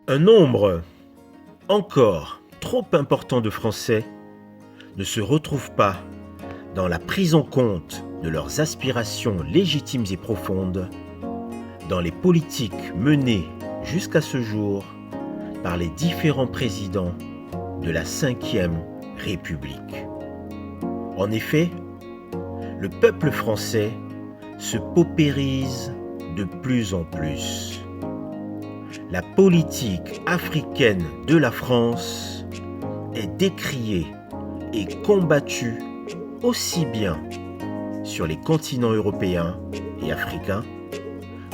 Un nombre encore trop important de Français ne se retrouvent pas dans la prise en compte de leurs aspirations légitimes et profondes dans les politiques menées jusqu'à ce jour par les différents présidents de la Ve République. En effet, le peuple français se paupérise de plus en plus. La politique africaine de la France est décriée et combattue aussi bien sur les continents européens et africains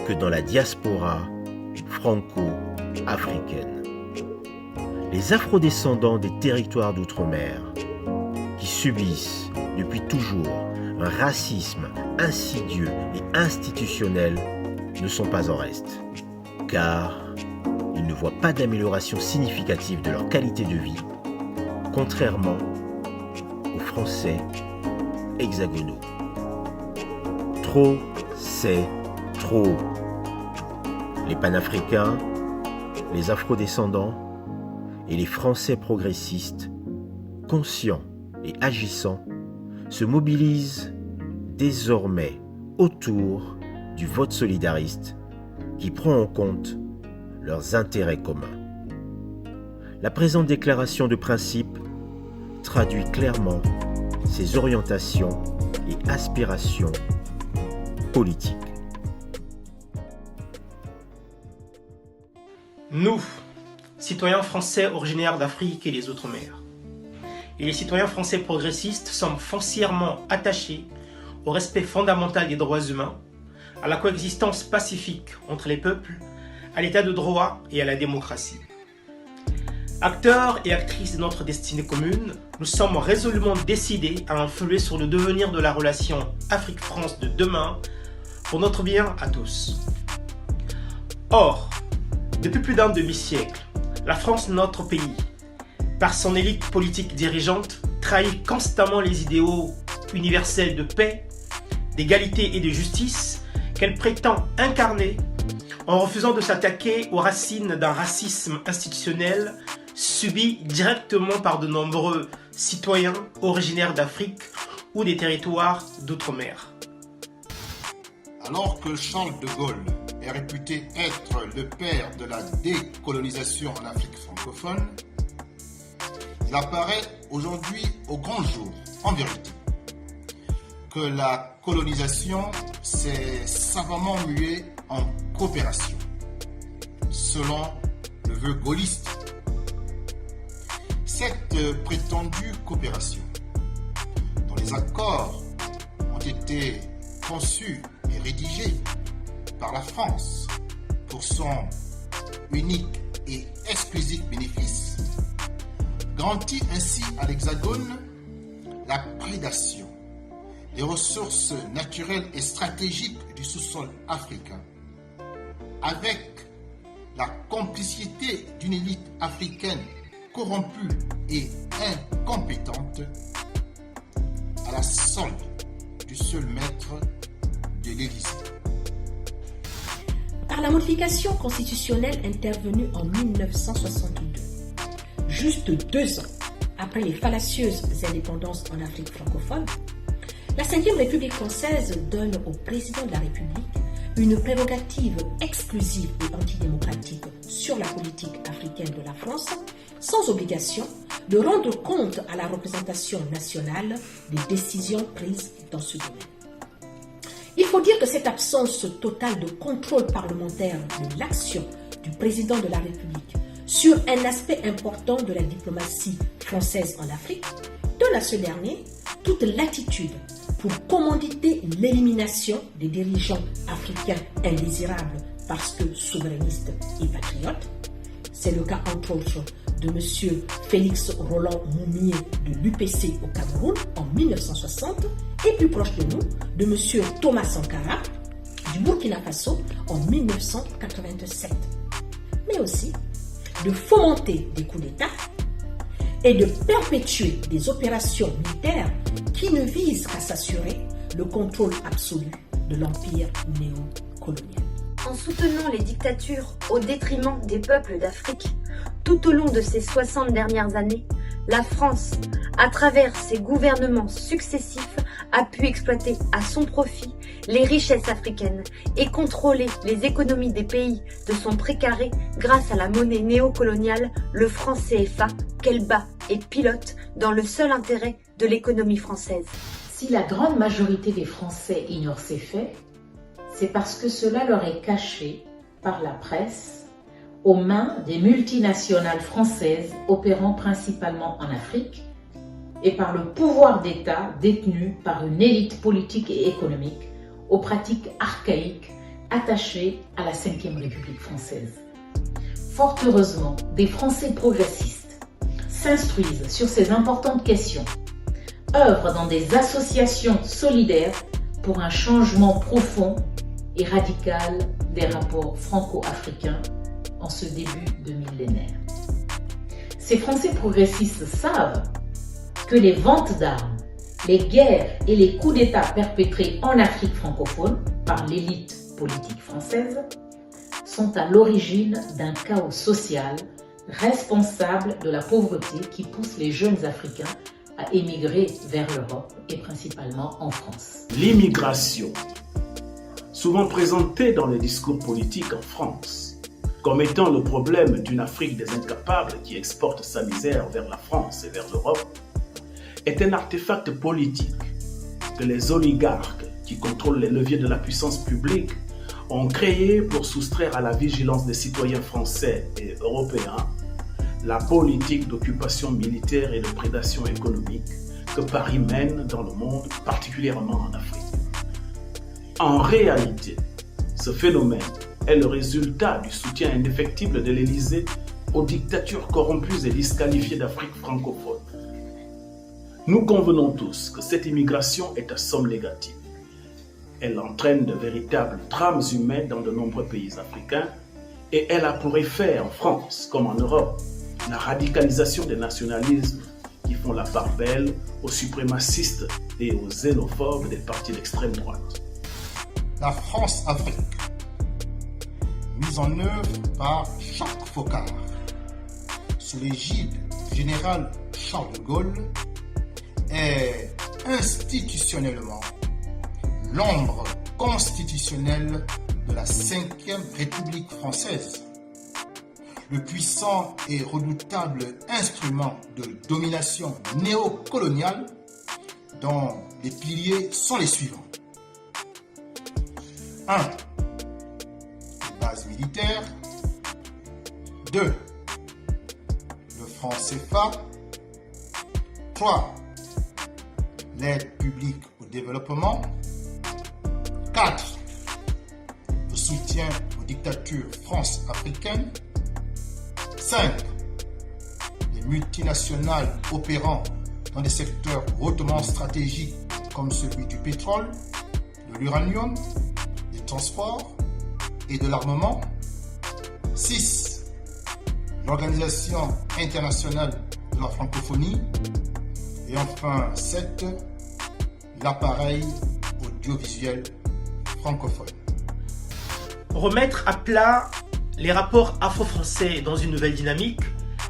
que dans la diaspora franco-africaine. Les afrodescendants des territoires d'outre-mer, qui subissent depuis toujours un racisme insidieux et institutionnel, ne sont pas en reste, car ils ne voient pas d'amélioration significative de leur qualité de vie, contrairement aux Français hexagonaux. Trop, c'est trop. Les panafricains, les afrodescendants et les Français progressistes, conscients et agissants, se mobilisent désormais autour du vote solidariste qui prend en compte leurs intérêts communs. La présente déclaration de principe traduit clairement ces orientations et aspirations politiques. Nous, citoyens français originaires d'Afrique et des Outre-mer, et les citoyens français progressistes sommes foncièrement attachés au respect fondamental des droits humains, à la coexistence pacifique entre les peuples, à l'état de droit et à la démocratie. Acteurs et actrices de notre destinée commune, nous sommes résolument décidés à influer sur le devenir de la relation Afrique-France de demain pour notre bien à tous. Or, depuis plus d'un demi-siècle, la France, notre pays, par son élite politique dirigeante, trahit constamment les idéaux universels de paix, d'égalité et de justice qu'elle prétend incarner en refusant de s'attaquer aux racines d'un racisme institutionnel subi directement par de nombreux citoyens originaires d'Afrique ou des territoires d'outre-mer. Alors que Charles de Gaulle est réputé être le père de la décolonisation en Afrique francophone, il apparaît aujourd'hui au grand jour, en vérité, que la colonisation s'est savamment muée en coopération, selon le vœu gaulliste. Cette prétendue coopération, dont les accords ont été conçus et rédigés par la France pour son unique et exclusif bénéfice, garantit ainsi à l'Hexagone la prédation des ressources naturelles et stratégiques du sous-sol africain, avec la complicité d'une élite africaine corrompue et incompétente, à la solde du seul maître de l'Élysée. Par la modification constitutionnelle intervenue en 1962, juste 2 ans après les fallacieuses indépendances en Afrique francophone, la Ve République française donne au président de la République une prérogative exclusive et antidémocratique sur la politique africaine de la France, sans obligation de rendre compte à la représentation nationale des décisions prises dans ce domaine. Il faut dire que cette absence totale de contrôle parlementaire de l'action du président de la République sur un aspect important de la diplomatie française en Afrique donne à ce dernier toute latitude pour commanditer l'élimination des dirigeants africains indésirables parce que souverainistes et patriotes. C'est le cas entre autres de M. Félix Roland Moumié de l'UPC au Cameroun en 1960 et plus proche de nous, de M. Thomas Sankara du Burkina Faso en 1987. Mais aussi de fomenter des coups d'État et de perpétuer des opérations militaires qui ne visent qu'à s'assurer le contrôle absolu de l'empire néocolonial. en soutenant les dictatures au détriment des peuples d'Afrique, tout au long de ces 60 dernières années, la France, à travers ses gouvernements successifs, a pu exploiter à son profit les richesses africaines et contrôler les économies des pays de son précaré grâce à la monnaie néocoloniale, le franc CFA, qu'elle bat et pilote dans le seul intérêt de l'économie française. Si la grande majorité des Français ignorent ces faits, c'est parce que cela leur est caché par la presse aux mains des multinationales françaises opérant principalement en Afrique et par le pouvoir d'État détenu par une élite politique et économique aux pratiques archaïques attachées à la Ve République française. Fort heureusement, des Français progressistes s'instruisent sur ces importantes questions, œuvrent dans des associations solidaires pour un changement profond et radical des rapports franco-africains en ce début de millénaire. Ces Français progressistes savent que les ventes d'armes, les guerres et les coups d'État perpétrés en Afrique francophone par l'élite politique française sont à l'origine d'un chaos social responsable de la pauvreté qui pousse les jeunes Africains à émigrer vers l'Europe et principalement en France. L'immigration, souvent présentée dans les discours politiques en France comme étant le problème d'une Afrique des incapables qui exporte sa misère vers la France et vers l'Europe, est un artefact politique que les oligarques qui contrôlent les leviers de la puissance publique ont créé pour soustraire à la vigilance des citoyens français et européens la politique d'occupation militaire et de prédation économique que Paris mène dans le monde, particulièrement en Afrique. En réalité, ce phénomène est le résultat du soutien indéfectible de l'Élysée aux dictatures corrompues et disqualifiées d'Afrique francophone. Nous convenons tous que cette immigration est à somme négative. Elle entraîne de véritables drames humains dans de nombreux pays africains et elle a pour effet en France, comme en Europe, la radicalisation des nationalismes qui font la part belle aux suprémacistes et aux xénophobes des partis d'extrême droite. La France-Afrique, mise en œuvre par Jacques Foccart, sous l'égide du général Charles de Gaulle, est institutionnellement l'ombre constitutionnelle de la Ve République française, le puissant et redoutable instrument de domination néocoloniale dont les piliers sont les suivants. 1. Les bases militaires. 2. Le franc CFA. 3. L'aide publique au développement. 4. Le soutien aux dictatures france-africaines. 5. Les multinationales opérant dans des secteurs hautement stratégiques comme celui du pétrole, de l'uranium, des transports et de l'armement. 6. L'Organisation internationale de la francophonie. Et enfin 7. L'appareil audiovisuel francophone. Remettre à plat les rapports afro-français dans une nouvelle dynamique,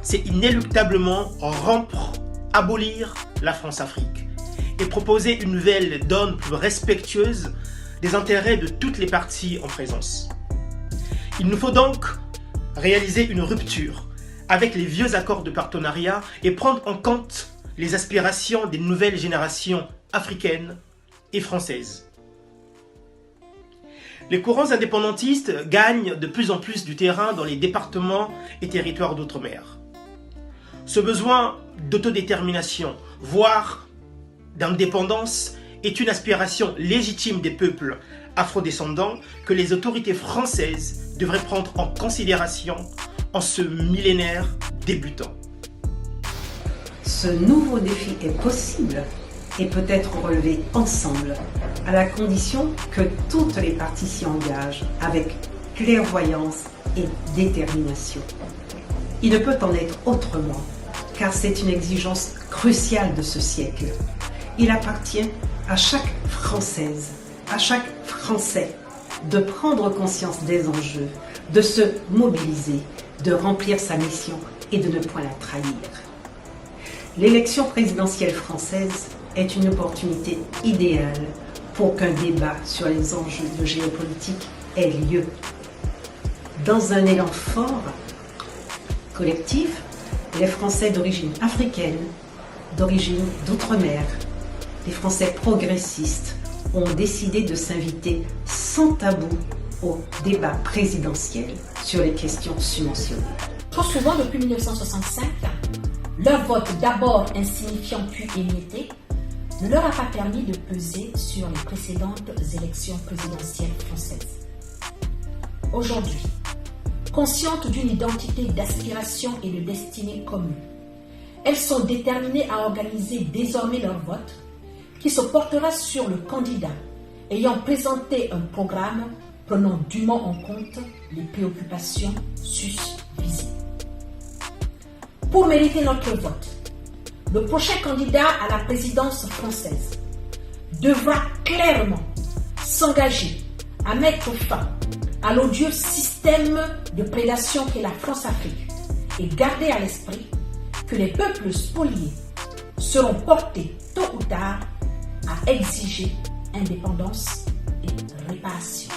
c'est inéluctablement rompre, abolir la France-Afrique et proposer une nouvelle donne plus respectueuse des intérêts de toutes les parties en présence. Il nous faut donc réaliser une rupture avec les vieux accords de partenariat et prendre en compte les aspirations des nouvelles générations africaines et françaises. Les courants indépendantistes gagnent de plus en plus du terrain dans les départements et territoires d'outre-mer. Ce besoin d'autodétermination, voire d'indépendance, est une aspiration légitime des peuples afrodescendants que les autorités françaises devraient prendre en considération en ce millénaire débutant. Ce nouveau défi est possible et peut être relevé ensemble, à la condition que toutes les parties s'y engagent avec clairvoyance et détermination. Il ne peut en être autrement, car c'est une exigence cruciale de ce siècle. Il appartient à chaque Française, à chaque Français, de prendre conscience des enjeux, de se mobiliser, de remplir sa mission et de ne point la trahir. L'élection présidentielle française est une opportunité idéale pour qu'un débat sur les enjeux de géopolitique ait lieu. Dans un élan fort, collectif, les Français d'origine africaine, d'origine d'outre-mer, les Français progressistes ont décidé de s'inviter sans tabou au débat présidentiel sur les questions subventionnées. Trop souvent, depuis 1965, leur vote d'abord insignifiant puis émietté ne leur a pas permis de peser sur les précédentes élections présidentielles françaises. Aujourd'hui, conscientes d'une identité d'aspiration et de destinée commune, elles sont déterminées à organiser désormais leur vote qui se portera sur le candidat ayant présenté un programme prenant dûment en compte les préoccupations susvisées. Pour mériter notre vote, le prochain candidat à la présidence française devra clairement s'engager à mettre fin à l'odieux système de prédation qu'est la France-Afrique et garder à l'esprit que les peuples spoliés seront portés tôt ou tard à exiger indépendance et réparation.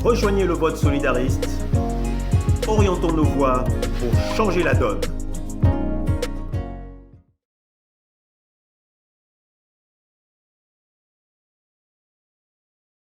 Rejoignez le vote solidariste. Orientons nos voix pour changer la donne.